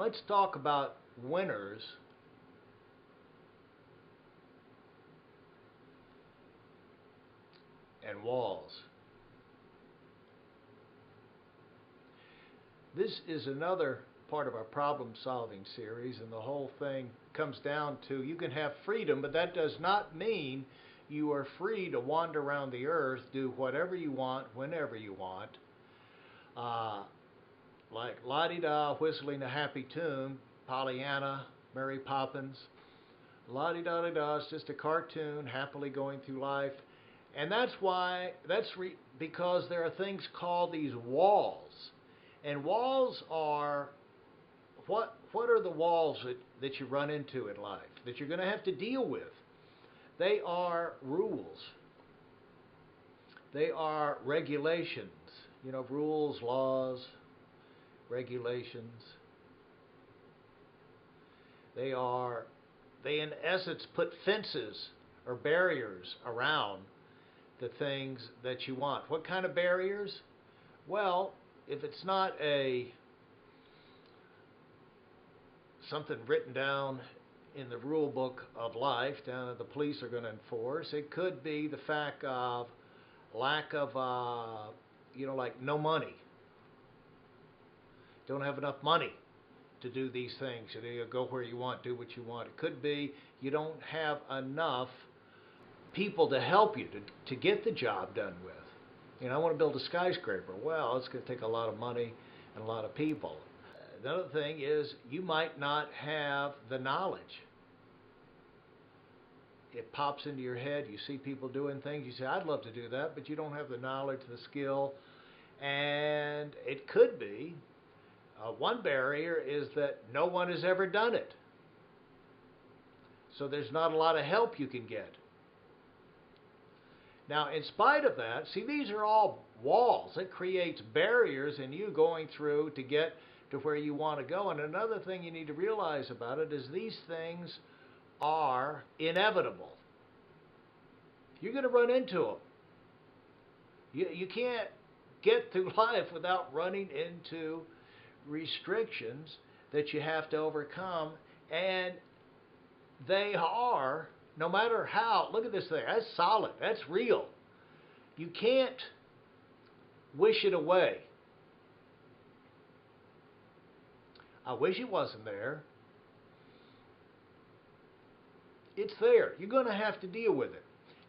let's talk about winners and walls. This is another part of our problem-solving series, and the whole thing comes down to you can have freedom, but that does not mean you are free to wander around the earth, do whatever you want, whenever you want. Like la-di-da, whistling a happy tune, Pollyanna, Mary Poppins. La-di-da-di-da, it's just a cartoon, happily going through life. And that's because there are things called these walls. And walls are, what are the walls that you run into in life, that you're going to have to deal with? They are rules. They are regulations. You know, rules, laws, regulations. They in essence put fences or barriers around the things that you want. What kind of barriers? Well, if it's not something written down in the rule book of life down that the police are going to enforce, it could be the fact of lack of, like no money. Don't have enough money to do these things. You go where you want, do what you want. It could be you don't have enough people to help you to get the job done with. You know, I want to build a skyscraper. Well, it's going to take a lot of money and a lot of people. Another thing is you might not have the knowledge. It pops into your head. You see people doing things. You say, I'd love to do that, but you don't have the knowledge, the skill. And it could be, one barrier is that no one has ever done it. So there's not a lot of help you can get. Now, in spite of that, see, these are all walls. It creates barriers in you going through to get to where you want to go. And another thing you need to realize about it is these things are inevitable. You're going to run into them. You can't get through life without running into restrictions that you have to overcome. And they are, no matter how, look at this thing, that's solid, that's real. You can't wish it away. I wish it wasn't there. It's there. You're going to have to deal with it.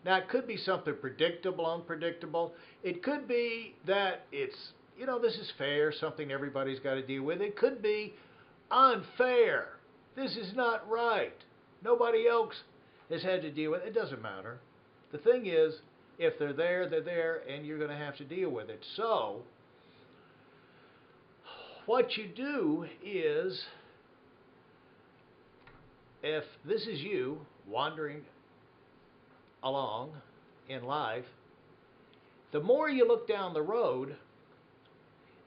Now, it could be something predictable, unpredictable. It could be that it's, this is fair, something everybody's got to deal with. It could be unfair. This is not right. Nobody else has had to deal with it. It doesn't matter. The thing is, if they're there, and you're going to have to deal with it. So, what you do is, if this is you wandering along in life, the more you look down the road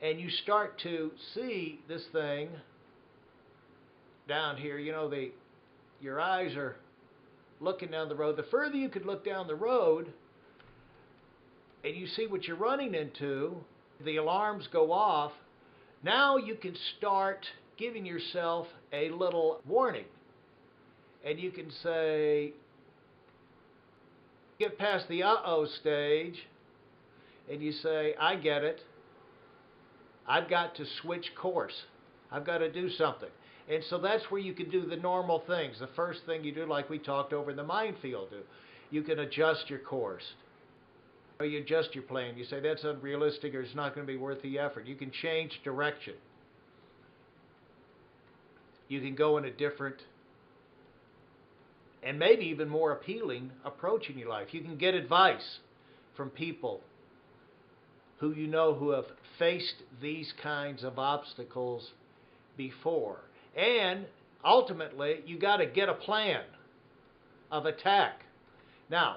and you start to see this thing down here, your eyes are looking down the road. The further you could look down the road and you see what you're running into, the alarms go off. Now you can start giving yourself a little warning. And you can say, get past the uh-oh stage, and you say, I get it. I've got to switch course. I've got to do something. And so that's where you can do the normal things. The first thing you do, like we talked over in the minefield, you can adjust your course. Or you adjust your plan. You say, that's unrealistic, or it's not going to be worth the effort. You can change direction. You can go in a different and maybe even more appealing approach in your life. You can get advice from people who have faced these kinds of obstacles before. And ultimately, you got to get a plan of attack. Now,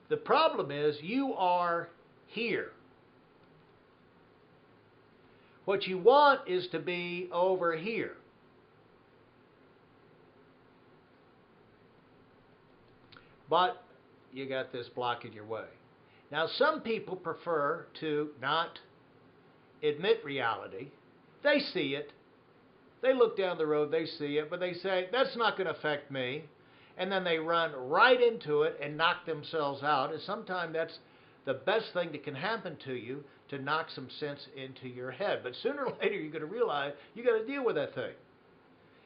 the problem is you are here. What you want is to be over here. But you got this blocking your way. Now, some people prefer to not admit reality. They see it. They look down the road, they see it, but they say, that's not going to affect me. And then they run right into it and knock themselves out. And sometimes that's the best thing that can happen to you, to knock some sense into your head. But sooner or later, you're going to realize you got to deal with that thing.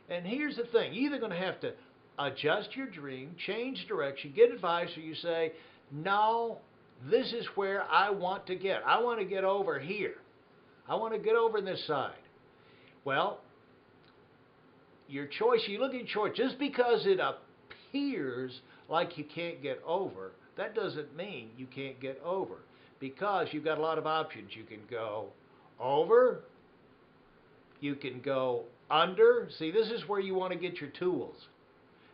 And here's the thing. You're either going to have to adjust your dream, change direction, get advice, or you say, no, this is where I want to get. I want to get over here. I want to get over on this side. Well, your choice, you look at your choice, just because it appears like you can't get over, that doesn't mean you can't get over, because you've got a lot of options. You can go over, you can go under. See, this is where you want to get your tools.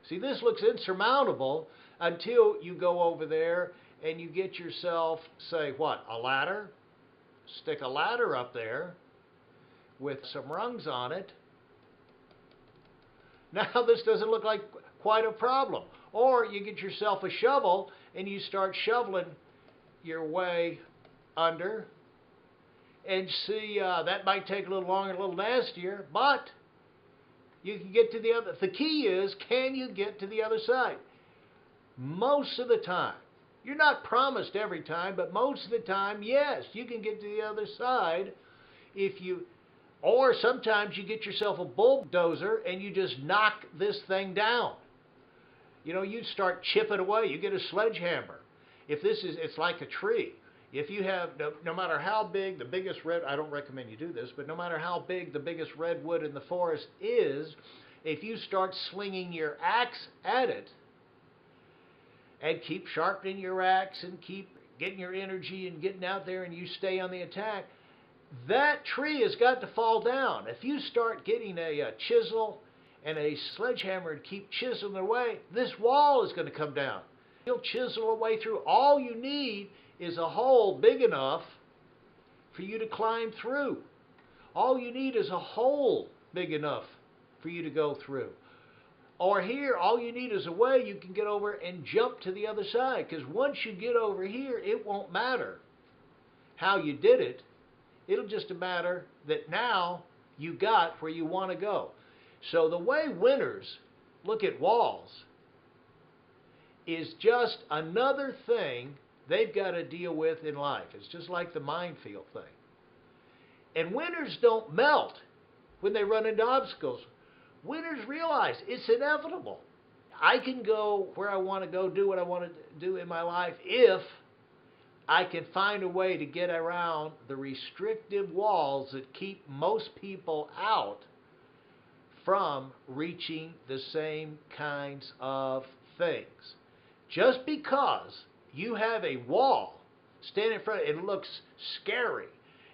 See, this looks insurmountable until you go over there and you get yourself, say, what, a ladder? Stick a ladder up there with some rungs on it. Now this doesn't look like quite a problem. Or you get yourself a shovel and you start shoveling your way under. And see, that might take a little longer, a little nastier, but you can get to the other. The key is, can you get to the other side? Most of the time. You're not promised every time, but most of the time, yes, you can get to the other side if you, or sometimes you get yourself a bulldozer and you just knock this thing down. You know, you start chipping away. You get a sledgehammer. If this is, it's like a tree. If you have, no matter how big the biggest red, I don't recommend you do this, but no matter how big the biggest redwood in the forest is, if you start slinging your axe at it and keep sharpening your axe and keep getting your energy and getting out there and you stay on the attack, that tree has got to fall down. If you start getting a chisel and a sledgehammer and keep chiseling away, this wall is going to come down. You'll chisel away through. All you need is a hole big enough for you to climb through. All you need is a hole big enough for you to go through. Or here, all you need is a way you can get over and jump to the other side. Because once you get over here, it won't matter how you did it. It'll just matter that now you got where you want to go. So the way winners look at walls is just another thing they've got to deal with in life. It's just like the minefield thing. And winners don't melt when they run into obstacles. Winners realize it's inevitable. I can go where I want to go, do what I want to do in my life if I can find a way to get around the restrictive walls that keep most people out from reaching the same kinds of things. Just because you have a wall standing in front of it, it looks scary.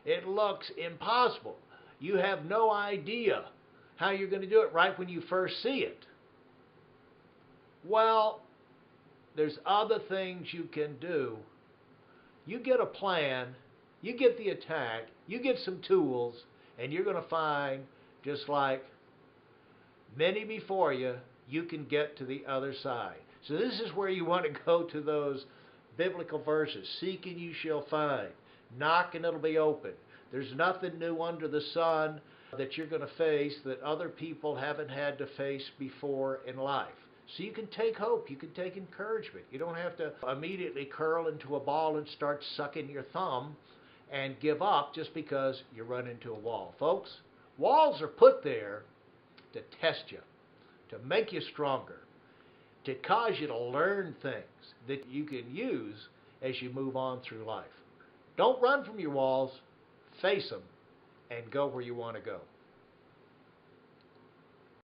It looks impossible. You have no idea how you're going to do it right when you first see it. Well, there's other things you can do. You get a plan, you get the attack, you get some tools, and you're going to find, just like many before you, you can get to the other side. So this is where you want to go to those biblical verses. Seek and you shall find. Knock and it'll be open. There's nothing new under the sun that you're going to face that other people haven't had to face before in life. So you can take hope. You can take encouragement. You don't have to immediately curl into a ball and start sucking your thumb and give up just because you run into a wall. Folks, walls are put there to test you, to make you stronger, to cause you to learn things that you can use as you move on through life. Don't run from your walls. Face them and go where you want to go.